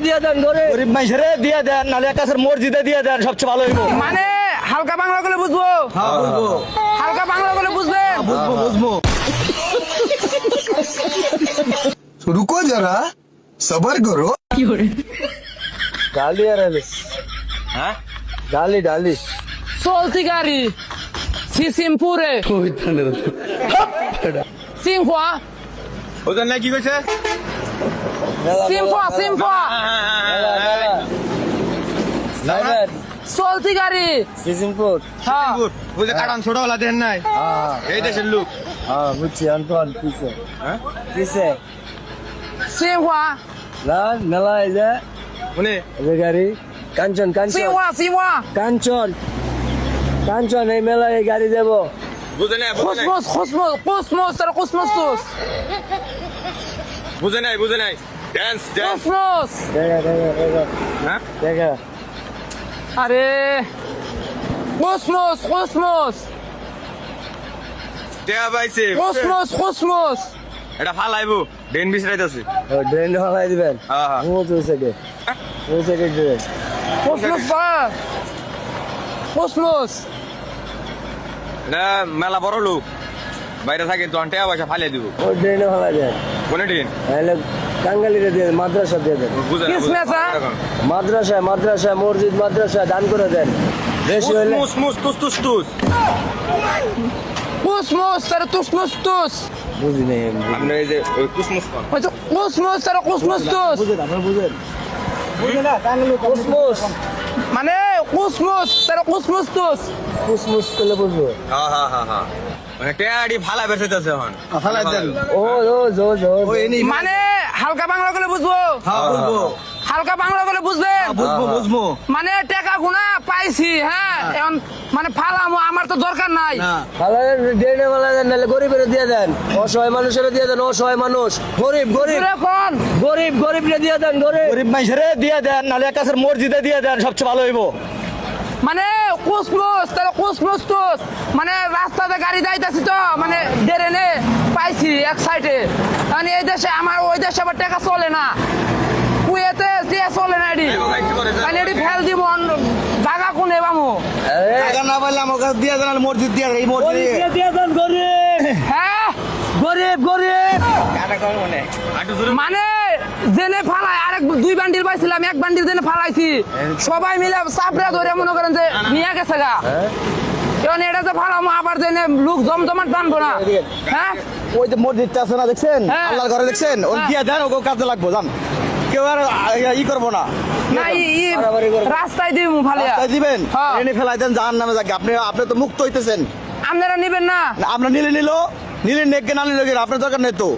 দিয়ে দেন, গরিব মানুষের দিয়ে দেন, নাহলে একটা মসজিদে দিয়ে দেন, সবচেয়ে ভালো হইব। মানে হালকা বাংলা বলে বুঝবো, হালকা বাংলা বলে বুঝবেন। বুঝবো। रुको जरा सबर करो। ডালি আর হ্যাঁ ডালি চলতি গাড়ি সিসিমপুরে সিংফা ওদের না কি কইছে? সিংফা চলতি গাড়ি সিজিমপুর। হ্যাঁ বুঝে কারণ ছোটবেলা দেন নাই এই দেশের লোক। হ্যাঁ বুঝছি, অন্তন পিছে হ্যাঁ পিছে সিংফা না মেলা এই যে শুনে গাড়ি কাঞ্চন সিংফা কাঞ্চন এই মেলা এই গাড়ি দেবো। বুঝে নাই কুসমুস তারা কুসমুস বুঝে নাই ড্যান্স কুসমুস হ্যাঁ দেখা আরে কুসমুস টেয়া পাইছে কুসমুস এটা ফালাইবো ডেন বিছরাইতাছে। ড্রেন হলাই দিবেন। হ্যাঁ হ্যাঁ ও তো সেকে ড্রেন কুসমুস না মেলা বড় লোক বাইরে থাকে তো টেয়া পয়সা ফালিয়ে দিব। ও ড্রেনে হলাই দেন, কোনে ডেন তাহলে কাঙ্গালিরে দিয়ে দেন, মাদ্রাসা দিয়ে দেন। বুঝে না কিসমেসা? মাদ্রাসা মসজিদ মাদ্রাসা দান করে দেন। বেশি হলে মুস তুস কুসমুস তারা তুসমুস বুঝি নেই আপনি এই যে ওই কুসমুস কোন কুসমুস তারা কুসমুস বুঝেন কুসমুস মানে কুসমুস তারা কুসমুস কুসমুস করলে বুঝবো। হ্যাঁ মানে টেয়াডি ফালা বেরছেতাছে এখন ফালাই দেন। ও মানে হালকা বাংলা বলে বুঝবো, হ্যাঁ বুঝবো হালকা বাংলা বলে বুঝবেন। বুঝবো মানে টাকা গুনা পাইছি, হ্যাঁ এখন মানে ফালামো আমার তো দরকার নাই। ড্রেনে মেলা দেন, নাহলে গরিবের দিয়ে দেন, অসহায় মানুষের দিয়ে দেন, অসহায় মানুষ গরিব এখন গরিবরে দিয়ে দেন, গরিব মানুষের দিয়ে দেন, নাহলে একটা মসজিদে দিয়ে দেন, সবচেয়ে ভালো হইব। মানে কুসমুস তারা কুসমুস মানে রাস্তাতে গাড়ি যাইতাছি তো মানে ড্রেনে পাইছি এক সাইডে, মানে এই দেশে আমার ওই দেশে আবার টাকা চলে না, কুয়েতে টাকা চলে না, এডি মানে এডি ফেল দিব জায়গা কোনে বামু। টাকা না পাইলে আমাকে দিয়ে দেন, মসজিদ দিয়ে দেন, এই মসজিদে দিয়ে দেন গরিব হ্যাঁ মানে জেনে ফালাই আরেক 2 বান্ডিল পাইছিলাম, 1 বান্ডিল জেনে ফালাইছি, সবাই মিলে চাপড়া ধরে মনে করেন যে নিয়ে গেছে গা। এখন এটা যে ফালামো আবার জেনে লোক জমজমাট টানবো না। হ্যাঁ ওই যে মসজিদটা আছে না দেখছেন, হ্যাঁ। আল্লাহর ঘরে দেখছেন, ওই হ্যাঁ। দিয়ে দেন, ওকে কাজে লাগবো, জান কেউ আর ই করবো না। না রাস্তায় দিব ফালিয়া রাস্তায় দিবেন, হ্যাঁ। এনে ফেলাই দেন, জাহান নামে যাকে। আপনি তো মুক্ত হইতেছেন, আপনারা নিবেন না। আমরা নিলে নেককে না নিলে আপনার দরকার নেই তো।